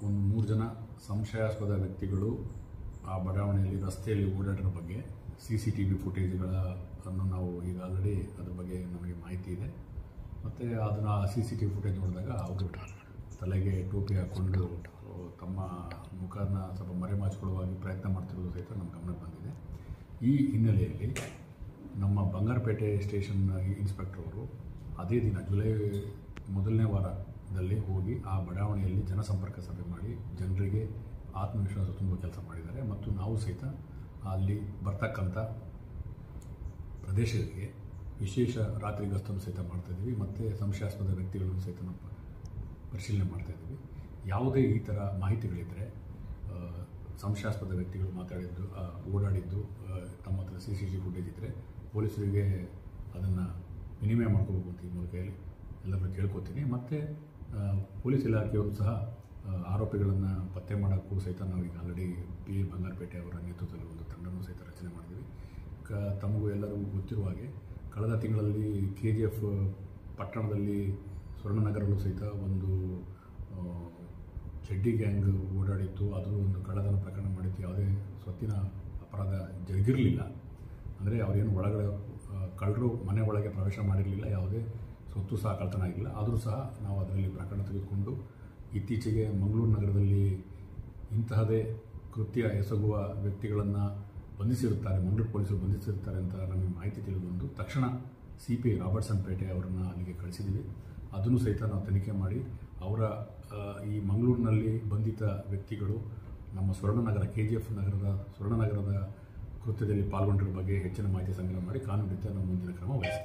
ಒಂದು 3 ಜನ ಸಂಶಯಾಸ್ಪದ ವ್ಯಕ್ತಿಗಳು ಆ ಬಡಾವಣೆಯಲ್ಲಿ ರಸ್ತೆಯಲ್ಲಿ ಓಡಾಡಿರೋ ಬಗ್ಗೆ CCTV ಫುಟೇಜ್ಗಳನ್ನು ನಾವು ಈಗ ಆಲ್ರೆಡಿ ಅದ್ರ ಬಗ್ಗೆ ನಮಗೆ ಮಾಹಿತಿ ಇದೆ. ಮತ್ತು ಅದನ್ನು CCTV ಫುಟೇಜ್ ನೋಡಿದಾಗ ಅವರು ತಲೆಗೆ ಟೋಪಿ ಹಾಕ್ಕೊಂಡು ತಮ್ಮ ಮುಖನ ಸ್ವಲ್ಪ ಮರೆಮಾಚಿಕೊಳ್ಳುವಾಗಿ ಪ್ರಯತ್ನ ಮಾಡ್ತಿರೋದು ಸಹಿತ ನಮ್ಮ ಗಮನಕ್ಕೆ ಬಂದಿದೆ. ಈ ಹಿನ್ನೆಲೆಯಲ್ಲಿ ನಮ್ಮ ಬಂಗಾರಪೇಟೆ ಸ್ಟೇಷನ್ ಇನ್ಸ್ಪೆಕ್ಟರ್ ಅವರು ಅದೇ ದಿನ ಜುಲೈ ಮೊದಲನೇ ವಾರದಲ್ಲಿ ಹೋಗಿ ಆ ಬಡಾವಣೆಯಲ್ಲಿ ಜನಸಂಪರ್ಕ ಸಭೆ ಮಾಡಿ ಜನರಿಗೆ ಆತ್ಮವಿಶ್ವಾಸ ತುಂಬುವ ಕೆಲಸ ಮಾಡಿದ್ದಾರೆ. ಮತ್ತು ನಾವು ಸಹಿತ ಅಲ್ಲಿ ಬರ್ತಕ್ಕಂಥ ಪ್ರದೇಶಗಳಿಗೆ ವಿಶೇಷ ರಾತ್ರಿ ಗಸ್ತನ್ನು ಸಹಿತ ಮಾಡ್ತಾಯಿದ್ದೀವಿ ಮತ್ತು ಸಂಶಯಾಸ್ಪದ ವ್ಯಕ್ತಿಗಳನ್ನು ಸಹಿತ ನಾವು ಪರಿಶೀಲನೆ ಮಾಡ್ತಾಯಿದ್ದೀವಿ. ಯಾವುದೇ ಈ ಥರ ಮಾಹಿತಿಗಳಿದ್ದರೆ ಸಂಶಯಾಸ್ಪದ ವ್ಯಕ್ತಿಗಳು ಮಾತಾಡಿದ್ದು ಓಡಾಡಿದ್ದು ತಮ್ಮ ಹತ್ರ CCTV ಫುಟೇಜ್ ಇದ್ದರೆ ಪೊಲೀಸರಿಗೆ ಅದನ್ನು ವಿನಿಮಯ ಮಾಡ್ಕೋಬೇಕು ಅಂತ ಈ ಮೂಲಕ ಎಲ್ಲರೂ ಕೇಳ್ಕೊತೀನಿ. ಮತ್ತು ಪೊಲೀಸ್ ಇಲಾಖೆಯವರು ಸಹ ಆರೋಪಿಗಳನ್ನು ಪತ್ತೆ ಮಾಡೋಕ್ಕೂ ಸಹಿತ ನಾವೀಗ ಆಲ್ರೆಡಿ PA ಬಂಗಾರಪೇಟೆ ಅವರ ನೇತೃತ್ವದಲ್ಲಿ ಒಂದು ತಂಡವನ್ನು ಸಹಿತ ರಚನೆ ಮಾಡಿದ್ದೀವಿ. ತಮಗೂ ಎಲ್ಲರಿಗೂ ಗೊತ್ತಿರುವ ಹಾಗೆ ಕಳೆದ ತಿಂಗಳಲ್ಲಿ KGF ಪಟ್ಟಣದಲ್ಲಿ ಸ್ವರ್ಣನಗರಲ್ಲೂ ಸಹಿತ ಒಂದು ಚಡ್ಡಿ ಗ್ಯಾಂಗ್ ಓಡಾಡಿತ್ತು. ಅದು ಒಂದು ಕಳ್ಳತನ ಪ್ರಕರಣ ಮಾಡಿತ್ತು. ಯಾವುದೇ ಸ್ವತ್ತಿನ ಅಪರಾಧ ಜರುಗಿರಲಿಲ್ಲ. ಅಂದರೆ ಅವರೇನು ಒಳಗಡೆ ಕಳ್ಳರು ಮನೆ ಒಳಗೆ ಪ್ರವೇಶ ಮಾಡಿರಲಿಲ್ಲ, ಯಾವುದೇ ಸ್ವತ್ತು ಸಹ ಕಳ್ಳತನ ಆಗಿಲ್ಲ. ಆದರೂ ಸಹ ನಾವು ಅದರಲ್ಲಿ ಪ್ರಕರಣ ತೆಗೆದುಕೊಂಡು ಇತ್ತೀಚೆಗೆ ಮಂಗಳೂರು ನಗರದಲ್ಲಿ ಇಂತಹದೇ ಕೃತ್ಯ ಎಸಗುವ ವ್ಯಕ್ತಿಗಳನ್ನು ಬಂಧಿಸಿರುತ್ತಾರೆ, ಮಂಗಳೂರು ಪೊಲೀಸರು ಬಂಧಿಸಿರುತ್ತಾರೆ ಅಂತ ನಮಗೆ ಮಾಹಿತಿ ತಿಳಿದುಬಂದು ತಕ್ಷಣ CP ರಾಬರ್ಟ್ಸನ್ ಪೇಟೆ ಅವರನ್ನು ಅಲ್ಲಿಗೆ ಕಳಿಸಿದ್ದೀವಿ. ಅದನ್ನು ಸಹಿತ ನಾವು ತನಿಖೆ ಮಾಡಿ ಅವರ ಈ ಮಂಗಳೂರಿನಲ್ಲಿ ಬಂಧಿತ ವ್ಯಕ್ತಿಗಳು ನಮ್ಮ ಸ್ವರ್ಣನಗರ KGF ನಗರದ ಸ್ವರ್ಣನಗರದ ಕೃತ್ಯದಲ್ಲಿ ಪಾಲ್ಗೊಂಡಿರೋ ಬಗ್ಗೆ ಹೆಚ್ಚಿನ ಮಾಹಿತಿ ಸಂಗ್ರಹ ಮಾಡಿ ಕಾನೂನು ರೀತ್ಯ ನಾವು ಮುಂದಿನ ಕ್ರಮ ವಹಿಸ್ತೀವಿ.